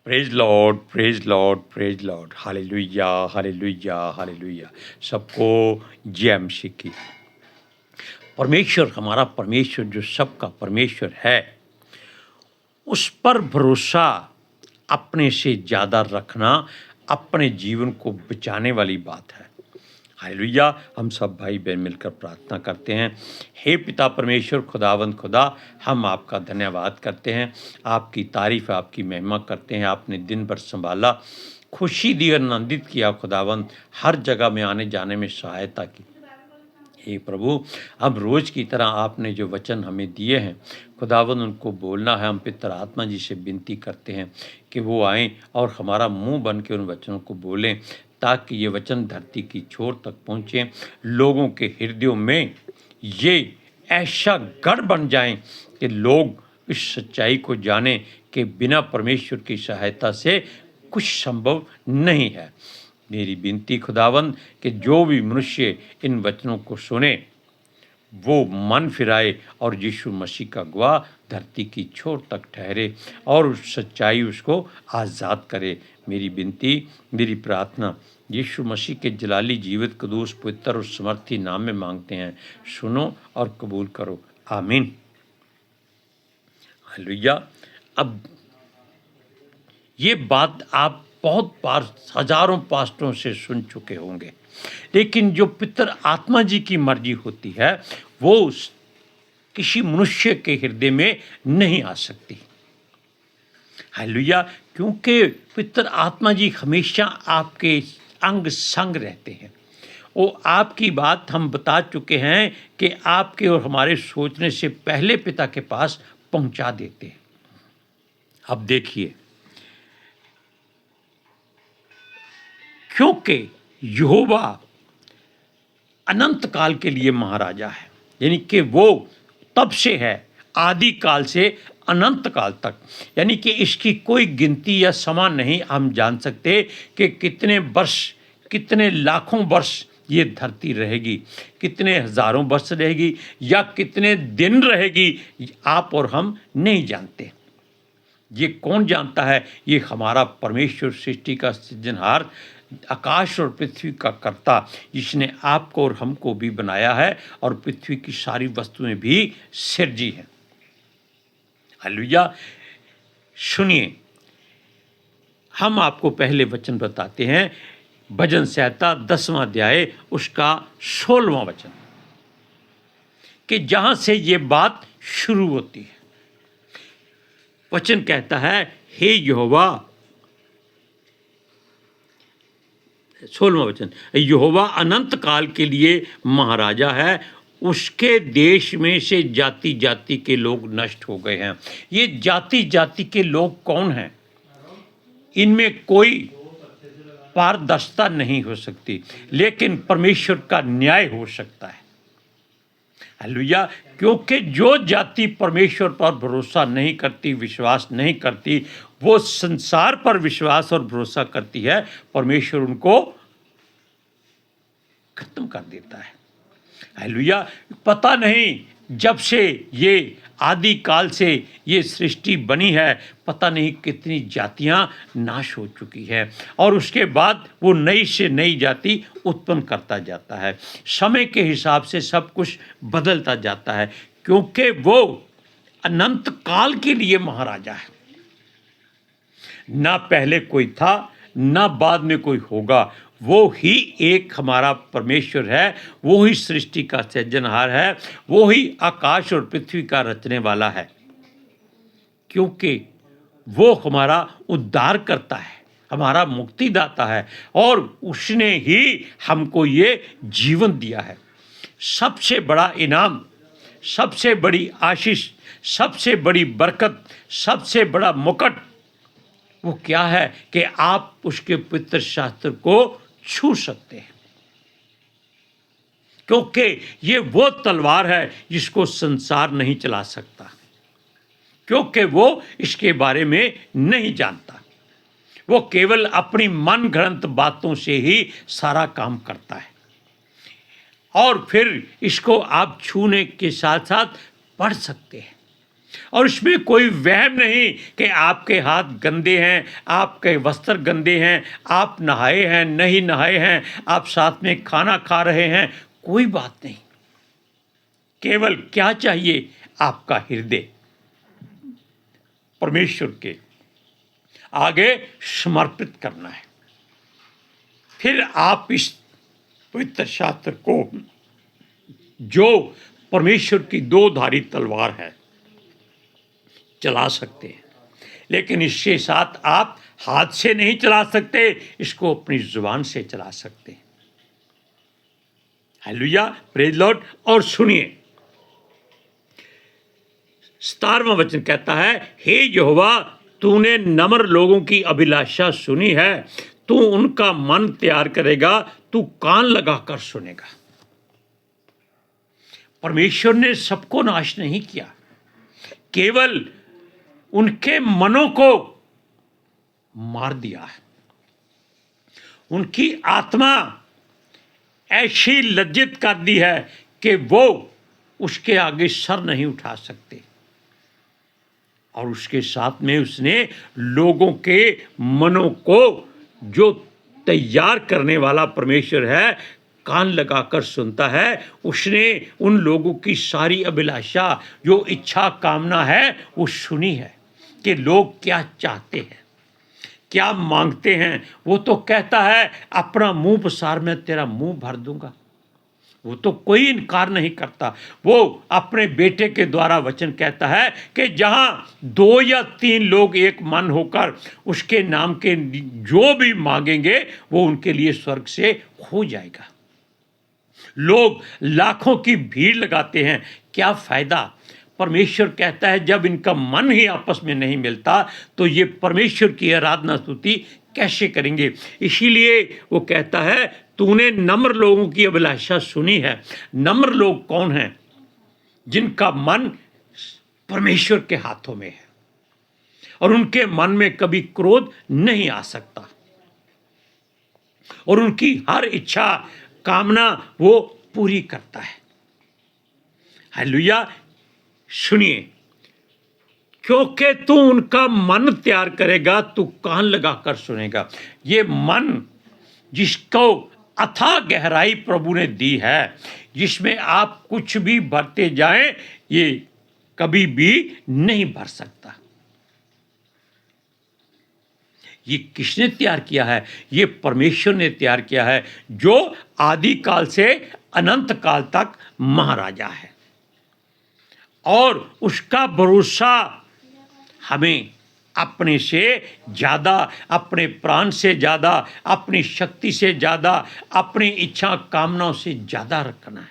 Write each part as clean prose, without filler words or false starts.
Praise Lord, praise Lord, praise Lord. Hallelujah, hallelujah, hallelujah. सबको जय मसीह की। परमेश्वर, हमारा परमेश्वर जो सबका परमेश्वर है, उस पर भरोसा अपने से ज़्यादा रखना अपने जीवन को बचाने वाली बात है। हालेलुया। हम सब भाई बहन मिलकर प्रार्थना करते हैं। हे पिता परमेश्वर, खुदावंद खुदा, हम आपका धन्यवाद करते हैं, आपकी तारीफ, आपकी महिमा करते हैं। आपने दिन भर संभाला, खुशी दी, आनंदित किया खुदावंद, हर जगह में आने जाने में सहायता की। हे प्रभु, अब रोज़ की तरह आपने जो वचन हमें दिए हैं खुदावंद, उनको बोलना है। हम पितर आत्मा जी से विनती करते हैं कि वो आएँ और हमारा मुंह बन के उन वचनों को बोलें, ताकि ये वचन धरती की छोर तक पहुँचें, लोगों के हृदयों में ये ऐसा गढ़ बन जाएं कि लोग इस सच्चाई को जानें कि बिना परमेश्वर की सहायता से कुछ संभव नहीं है। मेरी विनती खुदावंद कि जो भी मनुष्य इन वचनों को सुने वो मन फिराए और यीशु मसीह का गवाह धरती की छोर तक ठहरे और उस सच्चाई उसको आज़ाद करे। मेरी विनती, मेरी प्रार्थना यीशु मसीह के जलाली जीवित कदूस पवित्र और समर्थी नाम में मांगते हैं। सुनो और कबूल करो, आमीन। हालेलुया। अब ये बात आप बहुत बार हजारों पास्टरों से सुन चुके होंगे, लेकिन जो पितर आत्मा जी की मर्जी होती है वो किसी मनुष्य के हृदय में नहीं आ सकती। हालेलुया। क्योंकि पितर आत्मा जी हमेशा आपके अंग संग रहते हैं। वो आपकी बात हम बता चुके हैं कि आपके और हमारे सोचने से पहले पिता के पास पहुंचा देते हैं। अब देखिए, क्योंकि यहोवा अनंत काल के लिए महाराजा है, यानी कि वो तब से है, आदि काल से अनंत काल तक, यानी कि इसकी कोई गिनती या समा नहीं हम जान सकते कि कितने वर्ष, कितने लाखों वर्ष ये धरती रहेगी, कितने हजारों वर्ष रहेगी या कितने दिन रहेगी, आप और हम नहीं जानते। ये कौन जानता है? ये हमारा परमेश्वर, सृष्टि का सृजनहार, आकाश और पृथ्वी का कर्ता, जिसने आपको और हमको भी बनाया है और पृथ्वी की सारी वस्तुएं भी सिरजी हैं। हालेलुया। सुनिए, हम आपको पहले वचन बताते हैं, भजन संहिता 10वां अध्याय उसका 16वां वचन, कि जहां से ये बात शुरू होती है। वचन कहता है, हे यहोवा, 16वां वचन, यहोवा अनंत काल के लिए महाराजा है, उसके देश में से जाति जाति के लोग नष्ट हो गए हैं। ये जाति जाति के लोग कौन हैं? इनमें कोई पारदर्शिता नहीं हो सकती, लेकिन परमेश्वर का न्याय हो सकता है। हालेलुया। क्योंकि जो जाति परमेश्वर पर भरोसा नहीं करती, विश्वास नहीं करती, वो संसार पर विश्वास और भरोसा करती है, परमेश्वर उनको खत्म कर देता है। हालेलुया। पता नहीं, जब से ये आदि काल से ये सृष्टि बनी है, पता नहीं कितनी जातियां नाश हो चुकी है, और उसके बाद वो नई से नई जाति उत्पन्न करता जाता है। समय के हिसाब से सब कुछ बदलता जाता है, क्योंकि वो अनंत काल के लिए महाराजा है। ना पहले कोई था, ना बाद में कोई होगा। वो ही एक हमारा परमेश्वर है, वो ही सृष्टि का सृजनहार है, वो ही आकाश और पृथ्वी का रचने वाला है, क्योंकि वो हमारा उद्धार करता है, हमारा मुक्तिदाता है, और उसने ही हमको ये जीवन दिया है। सबसे बड़ा इनाम, सबसे बड़ी आशीष, सबसे बड़ी बरकत, सबसे बड़ा मुकुट वो क्या है कि आप उसके पवित्र शास्त्र को छू सकते हैं, क्योंकि ये वो तलवार है जिसको संसार नहीं चला सकता, क्योंकि वो इसके बारे में नहीं जानता। वो केवल अपनी मन घड़ंत बातों से ही सारा काम करता है, और फिर इसको आप छूने के साथ साथ पढ़ सकते हैं। और इसमें कोई वहम नहीं कि आपके हाथ गंदे हैं, आपके वस्त्र गंदे हैं, आप नहाए हैं नहीं नहाए हैं, आप साथ में खाना खा रहे हैं, कोई बात नहीं। केवल क्या चाहिए? आपका हृदय परमेश्वर के आगे समर्पित करना है। फिर आप इस पवित्र शास्त्र को, जो परमेश्वर की दो धारी तलवार है, चला सकते हैं। लेकिन इसके साथ आप हाथ से नहीं चला सकते, इसको अपनी जुबान से चला सकते हैं। Hallelujah, praise Lord. और सुनिए, 17वां वचन कहता है, हे यहोवा, तूने नम्र लोगों की अभिलाषा सुनी है, तू उनका मन तैयार करेगा, तू कान लगाकर सुनेगा। परमेश्वर ने सबको नाश नहीं किया, केवल उनके मनों को मार दिया है। उनकी आत्मा ऐसी लज्जित कर दी है कि वो उसके आगे सर नहीं उठा सकते। और उसके साथ में उसने लोगों के मनों को, जो तैयार करने वाला परमेश्वर है, कान लगाकर सुनता है। उसने उन लोगों की सारी अभिलाषा, जो इच्छा कामना है, वो सुनी है कि लोग क्या चाहते हैं, क्या मांगते हैं। वो तो कहता है, अपना मुंह पसार, मैं तेरा मुंह भर दूंगा। वो तो कोई इनकार नहीं करता। वो अपने बेटे के द्वारा वचन कहता है कि जहां 2 या 3 लोग एक मन होकर उसके नाम के जो भी मांगेंगे, वो उनके लिए स्वर्ग से हो जाएगा। लोग लाखों की भीड़ लगाते हैं, क्या फायदा? परमेश्वर कहता है, जब इनका मन ही आपस में नहीं मिलता, तो ये परमेश्वर की आराधना स्तुति कैसे करेंगे? इसीलिए वो कहता है, तूने नम्र लोगों की अभिलाषा सुनी है। नम्र लोग कौन हैं? जिनका मन परमेश्वर के हाथों में है और उनके मन में कभी क्रोध नहीं आ सकता, और उनकी हर इच्छा कामना वो पूरी करता है। हालेलुया। सुनिए, क्योंकि तू उनका मन तैयार करेगा, तू कान लगाकर सुनेगा। ये मन जिसको अथाह गहराई प्रभु ने दी है, जिसमें आप कुछ भी भरते जाएं, ये कभी भी नहीं भर सकता। ये किसने तैयार किया है? ये परमेश्वर ने तैयार किया है, जो आदि काल से अनंत काल तक महाराजा है। और उसका भरोसा हमें अपने से ज़्यादा, अपने प्राण से ज़्यादा, अपनी शक्ति से ज़्यादा, अपनी इच्छा कामनाओं से ज़्यादा रखना है।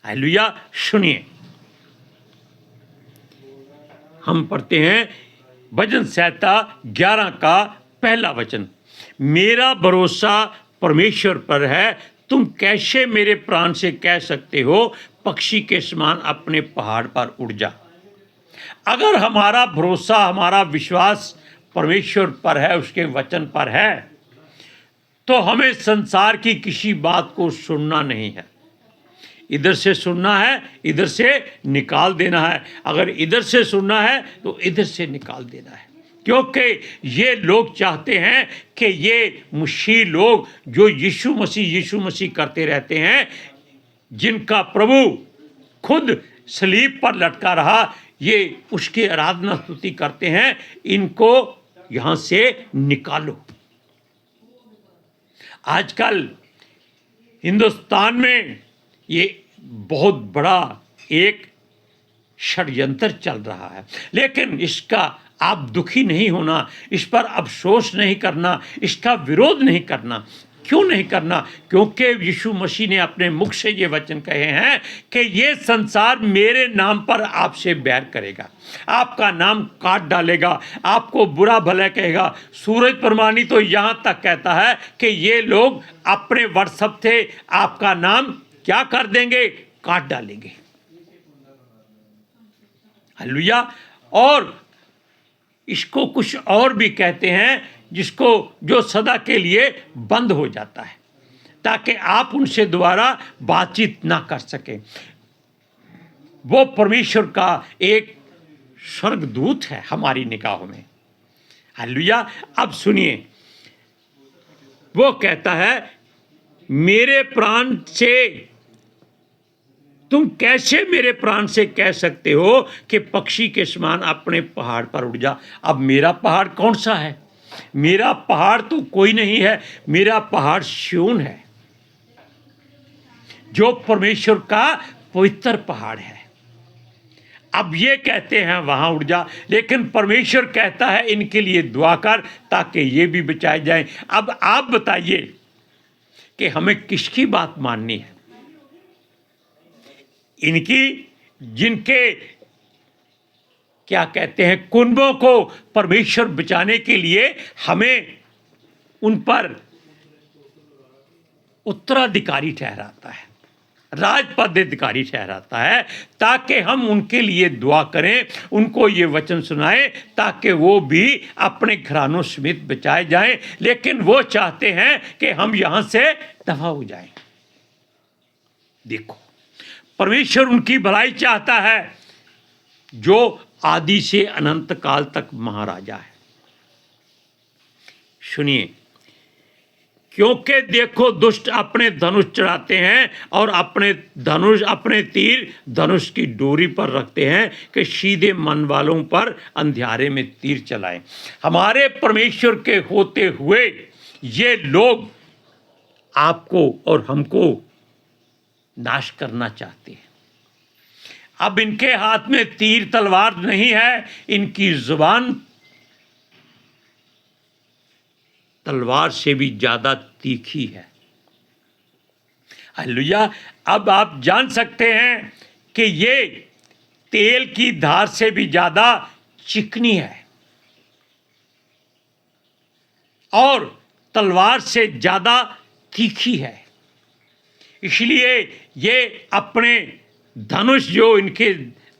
हालेलुया। सुनिए, हम पढ़ते हैं भजन संहिता 11 का पहला वचन, मेरा भरोसा परमेश्वर पर है, तुम कैसे मेरे प्राण से कह सकते हो, पक्षी के समान अपने पहाड़ पर उड़ जा। अगर हमारा भरोसा, हमारा विश्वास परमेश्वर पर है, उसके वचन पर है, तो हमें संसार की किसी बात को सुनना नहीं है। इधर से सुनना है, इधर से निकाल देना है। अगर इधर से सुनना है तो इधर से निकाल देना है, क्योंकि ये लोग चाहते हैं कि ये मसीह लोग जो यीशु मसीह करते रहते हैं, जिनका प्रभु खुद सलीब पर लटका रहा, ये उसकी आराधना स्तुति करते हैं, इनको यहाँ से निकालो। आजकल हिंदुस्तान में ये बहुत बड़ा एक षड्यंत्र चल रहा है, लेकिन इसका आप दुखी नहीं होना, इस पर अफसोस नहीं करना, इसका विरोध नहीं करना। क्यों नहीं करना? क्योंकि यीशु मसीह ने अपने मुख से ये वचन कहे हैं कि ये संसार मेरे नाम पर आपसे बैर करेगा, आपका नाम काट डालेगा, आपको बुरा भला कहेगा। सूरज प्रमाणी तो यहाँ तक कहता है कि ये लोग अपने व्हाट्सएप से आपका नाम क्या कर देंगे? काट डालेंगे। हालेलुया। और इसको कुछ और भी कहते हैं, जिसको जो सदा के लिए बंद हो जाता है, ताकि आप उनसे दोबारा बातचीत ना कर सकें। वो परमेश्वर का एक स्वर्गदूत है हमारी निगाहों में। हालेलुया। अब सुनिए, वो कहता है, मेरे प्राण से तुम कैसे मेरे प्राण से कह सकते हो कि पक्षी के समान अपने पहाड़ पर उड़ जा। अब मेरा पहाड़ कौन सा है? मेरा पहाड़ तो कोई नहीं है, मेरा पहाड़ सिय्योन है, जो परमेश्वर का पवित्र पहाड़ है। अब ये कहते हैं वहां उड़ जा, लेकिन परमेश्वर कहता है इनके लिए दुआ कर ताकि ये भी बचाए जाएं। अब आप बताइए कि हमें किसकी बात माननी है? इनकी, जिनके क्या कहते हैं कुनबों को परमेश्वर बचाने के लिए हमें उन पर उत्तराधिकारी ठहराता है, राजपद अधिकारी ठहराता है, ताकि हम उनके लिए दुआ करें, उनको ये वचन सुनाएं ताकि वो भी अपने घरानों समेत बचाए जाएं। लेकिन वो चाहते हैं कि हम यहां से दफा हो जाएं। देखो, परमेश्वर उनकी भलाई चाहता है जो आदि से अनंत काल तक महाराजा है। सुनिए, क्योंकि देखो दुष्ट अपने धनुष चढ़ाते हैं और अपने तीर धनुष की डोरी पर रखते हैं कि सीधे मन वालों पर अंधियारे में तीर चलाएं। हमारे परमेश्वर के होते हुए ये लोग आपको और हमको नाश करना चाहते हैं। अब इनके हाथ में तीर तलवार नहीं है, इनकी जुबान तलवार से भी ज्यादा तीखी है। हालेलुया। अब आप जान सकते हैं कि ये तेल की धार से भी ज्यादा चिकनी है और तलवार से ज्यादा तीखी है। इसलिए ये अपने धनुष जो इनके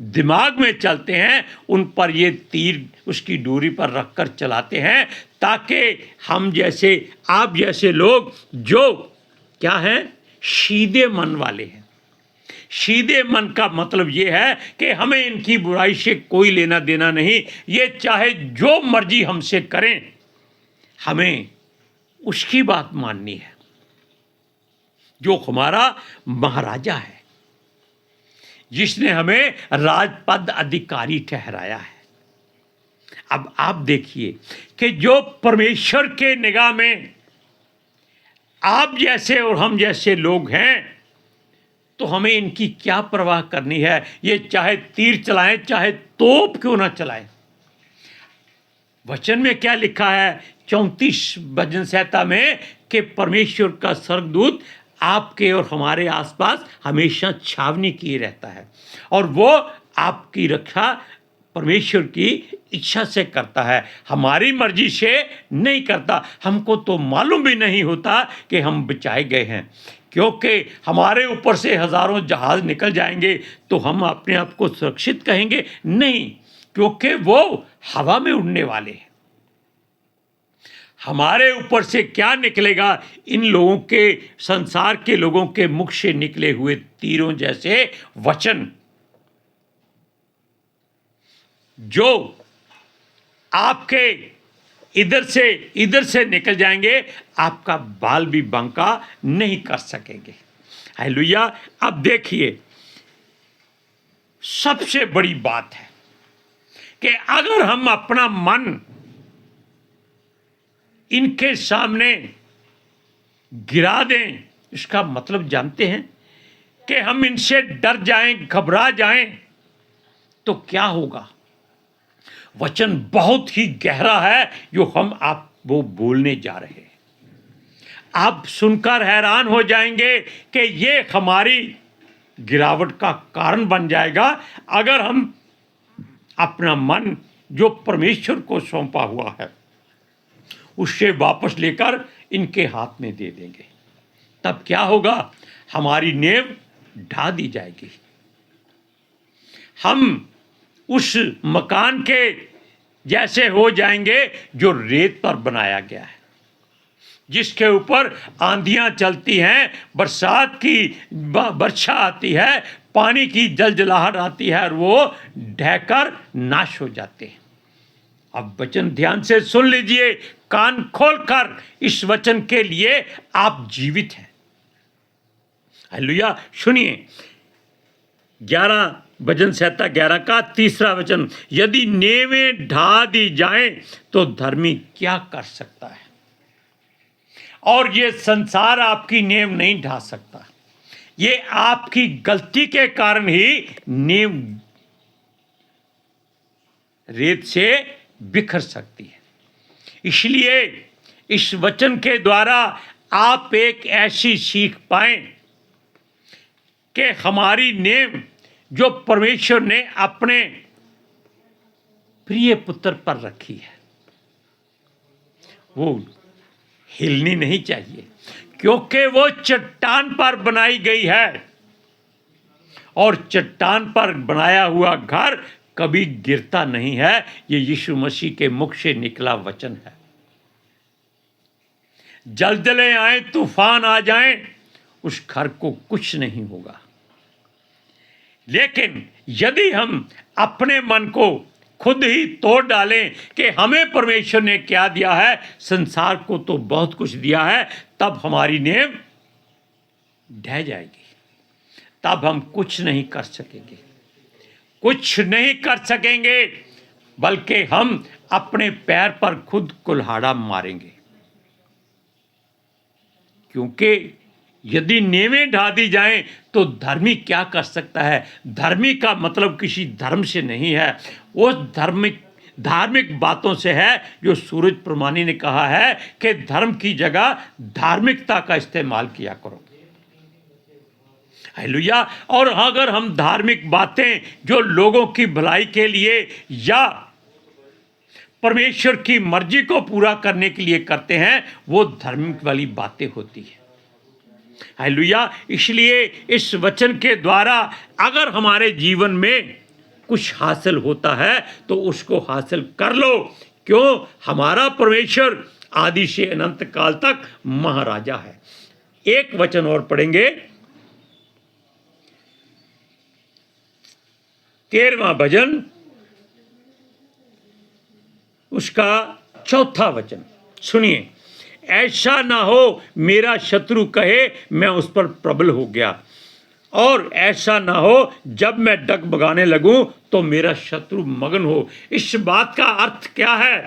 दिमाग में चलते हैं उन पर ये तीर उसकी डोरी पर रखकर चलाते हैं, ताकि हम जैसे, आप जैसे लोग जो क्या हैं, सीधे मन वाले हैं। सीधे मन का मतलब ये है कि हमें इनकी बुराई से कोई लेना देना नहीं, ये चाहे जो मर्जी हमसे करें, हमें उसकी बात माननी है जो हमारा महाराजा है, जिसने हमें राजपद अधिकारी ठहराया है। अब आप देखिए कि जो परमेश्वर के निगाह में आप जैसे और हम जैसे लोग हैं, तो हमें इनकी क्या परवाह करनी है? ये चाहे तीर चलाएं, चाहे तोप क्यों ना चलाएं। वचन में क्या लिखा है 34 भजन संहिता में कि परमेश्वर का स्वर्गदूत आपके और हमारे आसपास हमेशा छावनी किए रहता है और वो आपकी रक्षा परमेश्वर की इच्छा से करता है, हमारी मर्जी से नहीं करता। हमको तो मालूम भी नहीं होता कि हम बचाए गए हैं, क्योंकि हमारे ऊपर से हजारों जहाज निकल जाएंगे तो हम अपने आप को सुरक्षित कहेंगे? नहीं, क्योंकि वो हवा में उड़ने वाले हैं। हमारे ऊपर से क्या निकलेगा? इन लोगों के, संसार के लोगों के मुख से निकले हुए तीरों जैसे वचन, जो आपके इधर से निकल जाएंगे, आपका बाल भी बांका नहीं कर सकेंगे। हालेलुया। अब देखिए, सबसे बड़ी बात है कि अगर हम अपना मन इनके सामने गिरा दें, इसका मतलब जानते हैं कि हम इनसे डर जाएं, घबरा जाएं, तो क्या होगा? वचन बहुत ही गहरा है जो हम आप वो बोलने जा रहे हैं। आप सुनकर हैरान हो जाएंगे कि ये हमारी गिरावट का कारण बन जाएगा अगर हम अपना मन जो परमेश्वर को सौंपा हुआ है उससे वापस लेकर इनके हाथ में दे देंगे। तब क्या होगा? हमारी नींव ढा दी जाएगी। हम उस मकान के जैसे हो जाएंगे जो रेत पर बनाया गया है, जिसके ऊपर आंधियां चलती हैं, बरसात की वर्षा आती है, पानी की जलजलाहट आती है और वो ढहकर नाश हो जाते हैं। अब वचन ध्यान से सुन लीजिए, कान खोलकर इस वचन के लिए आप जीवित हैं। हालेलुया। सुनिए 11 भजन संहिता 11 का 3रा वचन, यदि नेवें ढा दी जाएं तो धर्मी क्या कर सकता है। और ये संसार आपकी नींव नहीं ढा सकता, ये आपकी गलती के कारण ही नींव रेत से बिखर सकती है। इसलिए इस वचन के द्वारा आप एक ऐसी सीख पाएं कि हमारी नींव जो परमेश्वर ने अपने प्रिय पुत्र पर रखी है वो हिलनी नहीं चाहिए, क्योंकि वो चट्टान पर बनाई गई है और चट्टान पर बनाया हुआ घर कभी गिरता नहीं है। ये यीशु मसीह के मुख से निकला वचन है। जलजले आए, तूफान आ जाएं, उस घर को कुछ नहीं होगा। लेकिन यदि हम अपने मन को खुद ही तोड़ डालें कि हमें परमेश्वर ने क्या दिया है, संसार को तो बहुत कुछ दिया है, तब हमारी नींव ढह जाएगी, तब हम कुछ नहीं कर सकेंगे, कुछ नहीं कर सकेंगे, बल्कि हम अपने पैर पर खुद कुल्हाड़ा मारेंगे। क्योंकि यदि नींवें ढा दी जाएं तो धर्मी क्या कर सकता है। धर्मी का मतलब किसी धर्म से नहीं है, वो धार्मिक बातों से है जो सूरज प्रमाणी ने कहा है कि धर्म की जगह धार्मिकता का इस्तेमाल किया करो। हालेलुया। और अगर हम धार्मिक बातें जो लोगों की भलाई के लिए या परमेश्वर की मर्जी को पूरा करने के लिए करते हैं, वो धार्मिक वाली बातें होती हैं। हालेलुया। इसलिए इस वचन के द्वारा अगर हमारे जीवन में कुछ हासिल होता है तो उसको हासिल कर लो। क्यों? हमारा परमेश्वर आदि से अनंत काल तक महाराजा है। एक वचन और पढ़ेंगे, 13वां भजन उसका 4था वचन सुनिए। ऐसा ना हो मेरा शत्रु कहे मैं उस पर प्रबल हो गया, और ऐसा ना हो जब मैं डगमगाने लगूं तो मेरा शत्रु मगन हो। इस बात का अर्थ क्या है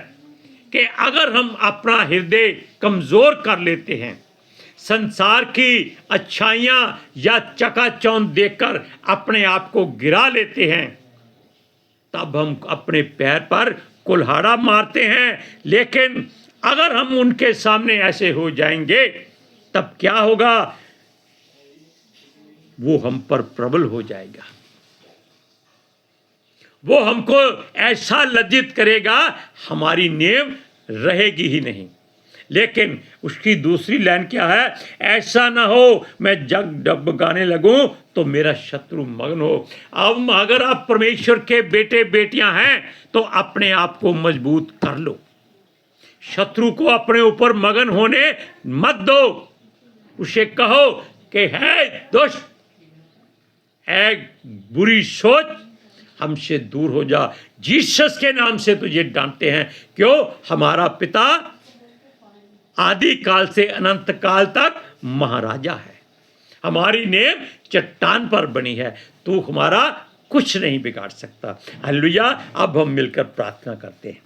कि अगर हम अपना हृदय कमजोर कर लेते हैं, संसार की अच्छाइयां या चकाचौंध देखकर अपने आप को गिरा लेते हैं, तब हम अपने पैर पर कुल्हाड़ा मारते हैं। लेकिन अगर हम उनके सामने ऐसे हो जाएंगे तब क्या होगा? वो हम पर प्रबल हो जाएगा, वो हमको ऐसा लज्जित करेगा, हमारी नींव रहेगी ही नहीं। लेकिन उसकी दूसरी लाइन क्या है? ऐसा ना हो मैं जग डगमगाने लगूं तो मेरा शत्रु मगन हो। अब अगर आप परमेश्वर के बेटे बेटियां हैं तो अपने आप को मजबूत कर लो, शत्रु को अपने ऊपर मगन होने मत दो। उसे कहो कि है दुष्ट, एक बुरी सोच हमसे दूर हो जा, जीसस के नाम से तुझे डांटते हैं। क्यों? हमारा पिता आदि काल से अनंत काल तक महाराजा है, हमारी नींव चट्टान पर बनी है, तू हमारा कुछ नहीं बिगाड़ सकता। हालेलुया। अब हम मिलकर प्रार्थना करते हैं।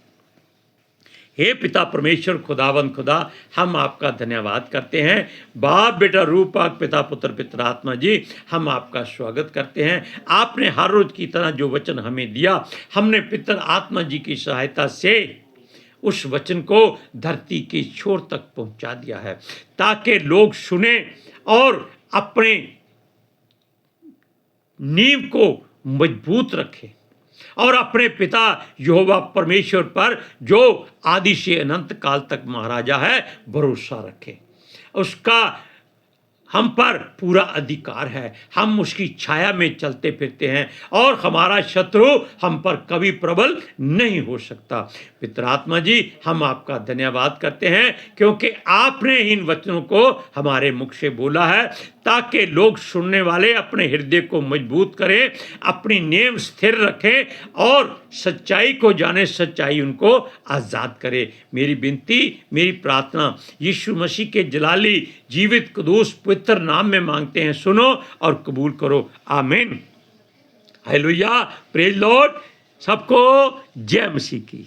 हे पिता परमेश्वर खुदावंद खुदा, हम आपका धन्यवाद करते हैं। बाप बेटा रूपाक पिता पुत्र पिता आत्मा जी, हम आपका स्वागत करते हैं। आपने हर रोज की तरह जो वचन हमें दिया, हमने पिता आत्मा जी की सहायता से उस वचन को धरती की छोर तक पहुंचा दिया है, ताकि लोग सुने और अपने नींव को मजबूत रखें और अपने पिता यहोवा परमेश्वर पर जो आदि से अनंत काल तक महाराजा है भरोसा रखें। उसका हम पर पूरा अधिकार है, हम उसकी छाया में चलते फिरते हैं और हमारा शत्रु हम पर कभी प्रबल नहीं हो सकता। पितरात्मा जी, हम आपका धन्यवाद करते हैं क्योंकि आपने इन वचनों को हमारे मुख से बोला है ताकि लोग सुनने वाले अपने हृदय को मजबूत करें, अपनी नेम स्थिर रखें और सच्चाई को जाने, सच्चाई उनको आज़ाद करे। मेरी विनती, मेरी प्रार्थना यीशु मसीह के जलाली जीवित कदूस पवित्र नाम में मांगते हैं, सुनो और कबूल करो। आमीन। Hallelujah, praise Lord. सबको जय मसीह की।